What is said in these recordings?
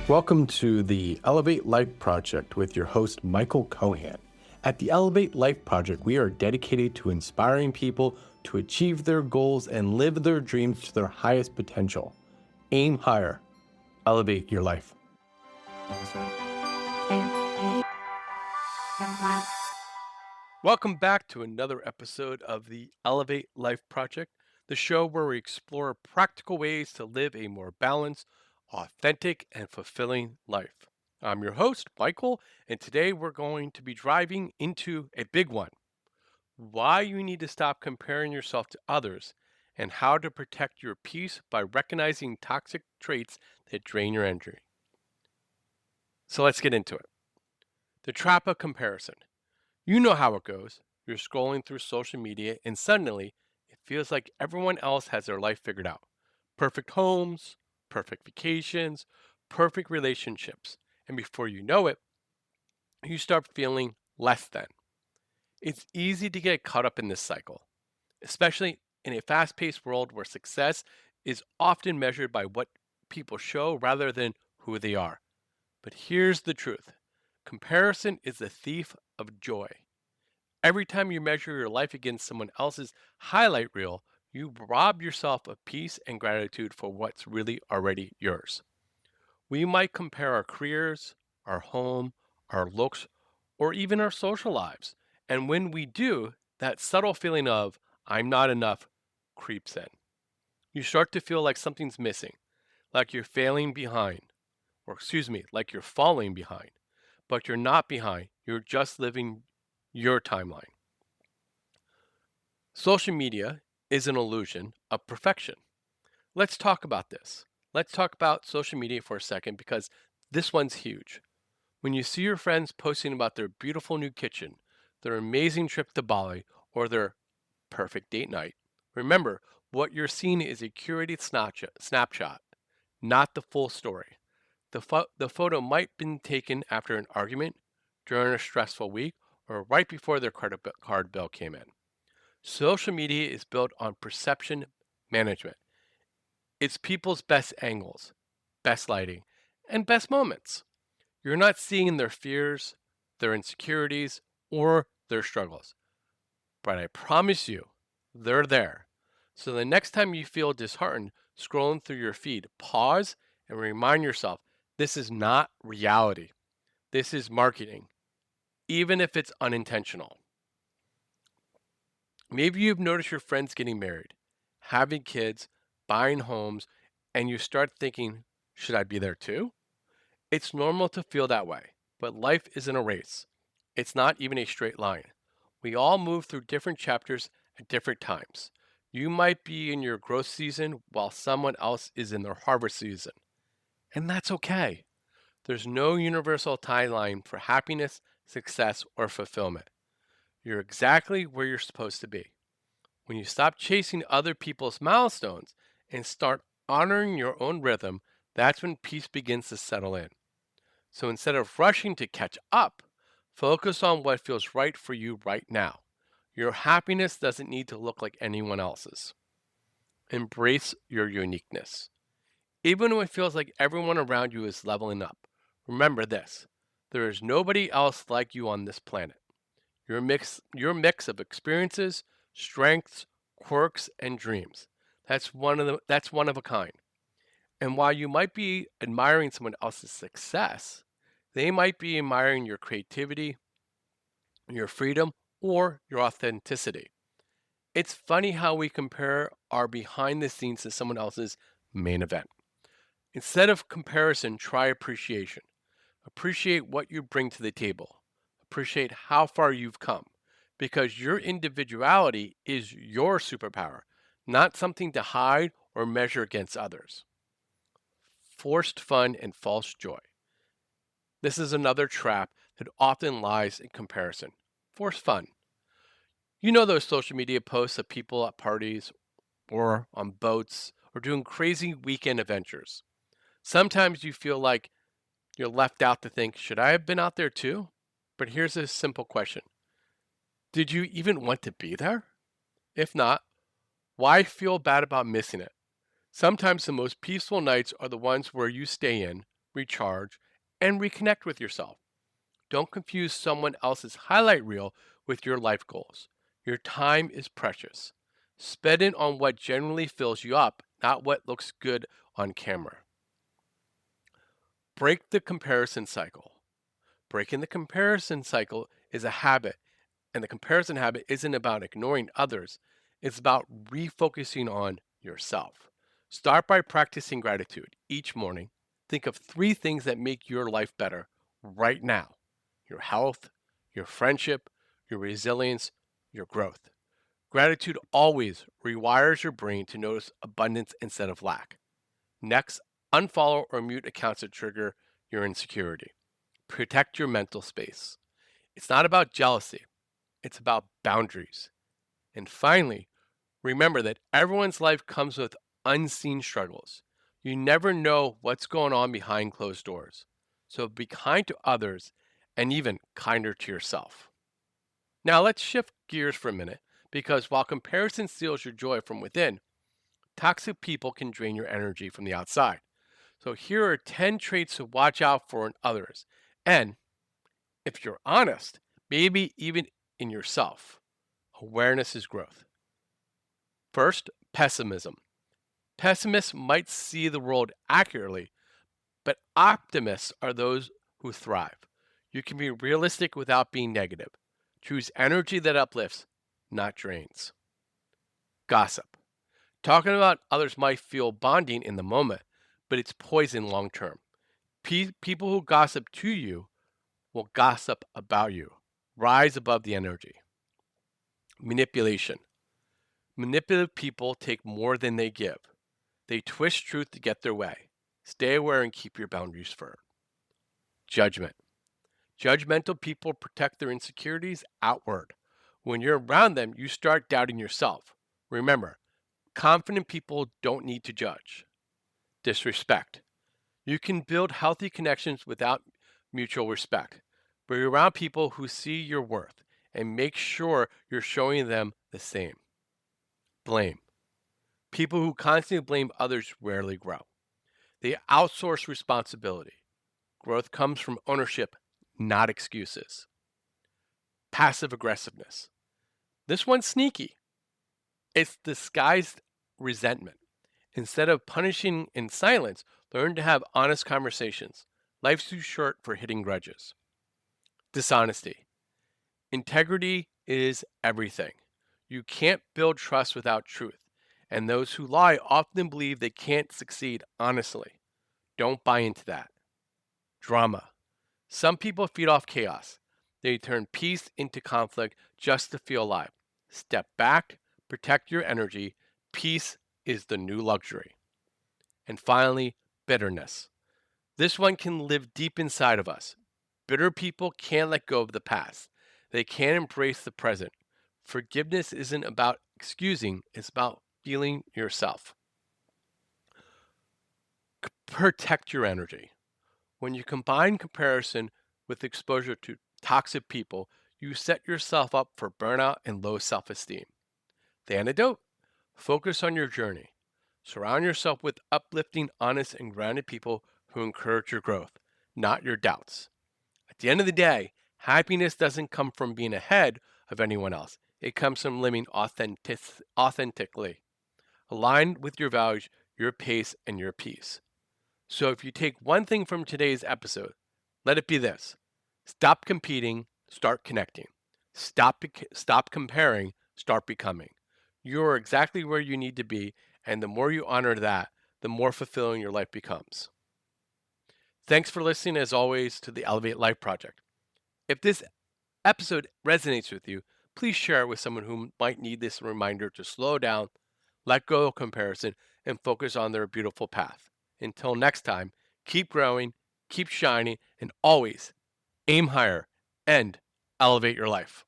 Welcome to the Elevate Life Project with your host, Michael Kohan. At the Elevate Life Project, we are dedicated to inspiring people to achieve their goals and live their dreams to their highest potential. Aim higher. Elevate your life. Welcome back to another episode of the Elevate Life Project, the show where we explore practical ways to live a more balanced, authentic, and fulfilling life. I'm your host, Michael, and today we're going to be driving into a big one: why you need to stop comparing yourself to others and how to protect your peace by recognizing toxic traits that drain your energy. So let's get into it. The trap of comparison. You know how it goes. You're scrolling through social media and suddenly it feels like everyone else has their life figured out. Perfect homes, perfect vacations, perfect relationships. And before you know it, you start feeling less than. It's easy to get caught up in this cycle, especially in a fast paced world where success is often measured by what people show rather than who they are. But here's the truth: comparison is the thief of joy. Every time you measure your life against someone else's highlight reel, you rob yourself of peace and gratitude for what's really already yours. We might compare our careers, our home, our looks, or even our social lives. And when we do, that subtle feeling of, I'm not enough, creeps in. You start to feel like something's missing, like you're failing behind, like you're falling behind. But you're not behind, you're just living your timeline. Social media is an illusion of perfection. Let's talk about this. Let's talk about social media for a second because this one's huge. When you see your friends posting about their beautiful new kitchen, their amazing trip to Bali, or their perfect date night, remember what you're seeing is a curated snapshot, not the full story. The photo might have been taken after an argument, during a stressful week, or right before their card bill came in. Social media is built on perception management. It's people's best angles, best lighting, and best moments. You're not seeing their fears, their insecurities, or their struggles. But I promise you, they're there. So the next time you feel disheartened scrolling through your feed, pause and remind yourself this is not reality. This is marketing, even if it's unintentional. Maybe you've noticed your friends getting married, having kids, buying homes, and you start thinking, should I be there too? It's normal to feel that way, but life isn't a race. It's not even a straight line. We all move through different chapters at different times. You might be in your growth season while someone else is in their harvest season. And that's okay. There's no universal timeline for happiness, success, or fulfillment. You're exactly where you're supposed to be. When you stop chasing other people's milestones and start honoring your own rhythm, that's when peace begins to settle in. So instead of rushing to catch up, focus on what feels right for you right now. Your happiness doesn't need to look like anyone else's. Embrace your uniqueness. Even when it feels like everyone around you is leveling up, remember this: there is nobody else like you on this planet. Your mix of experiences, strengths, quirks, and dreams. That's one of a kind. And while you might be admiring someone else's success, they might be admiring your creativity, your freedom, or your authenticity. It's funny how we compare our behind the scenes to someone else's main event. Instead of comparison, try appreciation. Appreciate what you bring to the table. Appreciate how far you've come, because your individuality is your superpower, not something to hide or measure against others. Forced fun and false joy. This is another trap that often lies in comparison. Forced fun. You know those social media posts of people at parties or on boats or doing crazy weekend adventures. Sometimes you feel like you're left out to think, should I have been out there too? But here's a simple question: did you even want to be there? If not, why feel bad about missing it? Sometimes the most peaceful nights are the ones where you stay in, recharge, and reconnect with yourself. Don't confuse someone else's highlight reel with your life goals. Your time is precious. Spend it on what genuinely fills you up, not what looks good on camera. Break the comparison cycle. Breaking the comparison cycle is a habit, and the comparison habit isn't about ignoring others, it's about refocusing on yourself. Start by practicing gratitude each morning. Think of three things that make your life better right now: your health, your friendship, your resilience, your growth. Gratitude always rewires your brain to notice abundance instead of lack. Next, unfollow or mute accounts that trigger your insecurity. Protect your mental space. It's not about jealousy, it's about boundaries. And finally, remember that everyone's life comes with unseen struggles. You never know what's going on behind closed doors. So be kind to others and even kinder to yourself. Now let's shift gears for a minute, because while comparison steals your joy from within, toxic people can drain your energy from the outside. So here are 10 traits to watch out for in others. And if you're honest, maybe even in yourself. Awareness is growth. First, pessimism. Pessimists might see the world accurately, but optimists are those who thrive. You can be realistic without being negative. Choose energy that uplifts, not drains. Gossip. Talking about others might feel bonding in the moment, but it's poison long term. People who gossip to you will gossip about you. Rise above the energy. Manipulation. Manipulative people take more than they give. They twist truth to get their way. Stay aware and keep your boundaries firm. Judgment. Judgmental people protect their insecurities outward. When you're around them, you start doubting yourself. Remember, confident people don't need to judge. Disrespect. You can build healthy connections without mutual respect. Be around people who see your worth and make sure you're showing them the same. Blame. People who constantly blame others rarely grow. They outsource responsibility. Growth comes from ownership, not excuses. Passive aggressiveness. This one's sneaky. It's disguised resentment. Instead of punishing in silence, learn to have honest conversations. Life's too short for hitting grudges. Dishonesty. Integrity is everything. You can't build trust without truth, and those who lie often believe they can't succeed honestly. Don't buy into that. Drama. Some people feed off chaos. They turn peace into conflict just to feel alive. Step back, protect your energy. Peace is the new luxury. And finally, bitterness. This one can live deep inside of us. Bitter people can't let go of the past. They can't embrace the present. Forgiveness isn't about excusing, it's about feeling yourself. Protect your energy. When you combine comparison with exposure to toxic people, you set yourself up for burnout and low self esteem. The antidote? Focus on your journey. Surround yourself with uplifting, honest, and grounded people who encourage your growth, not your doubts. At the end of the day, happiness doesn't come from being ahead of anyone else. It comes from living authentically, aligned with your values, your pace, and your peace. So if you take one thing from today's episode, let it be this: stop competing, start connecting. Stop comparing, start becoming. You are exactly where you need to be, and the more you honor that, the more fulfilling your life becomes. Thanks for listening, as always, to the Elevate Life Project. If this episode resonates with you, please share it with someone who might need this reminder to slow down, let go of comparison, and focus on their beautiful path. Until next time, keep growing, keep shining, and always aim higher and elevate your life.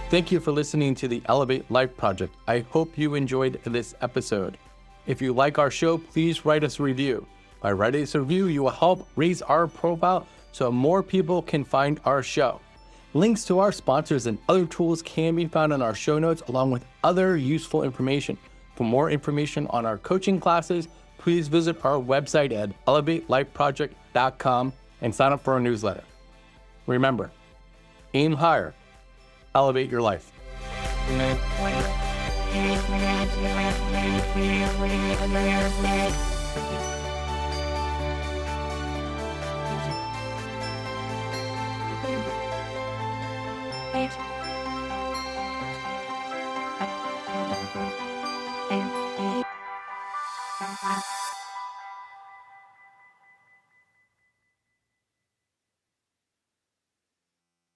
Thank you for listening to the Elevate Life Project. I hope you enjoyed this episode. If you like our show, please write us a review. By writing us a review, you will help raise our profile so more people can find our show. Links to our sponsors and other tools can be found in our show notes, along with other useful information. For more information on our coaching classes, please visit our website at elevatelifeproject.com and sign up for our newsletter. Remember, aim higher, elevate your life. Thank you.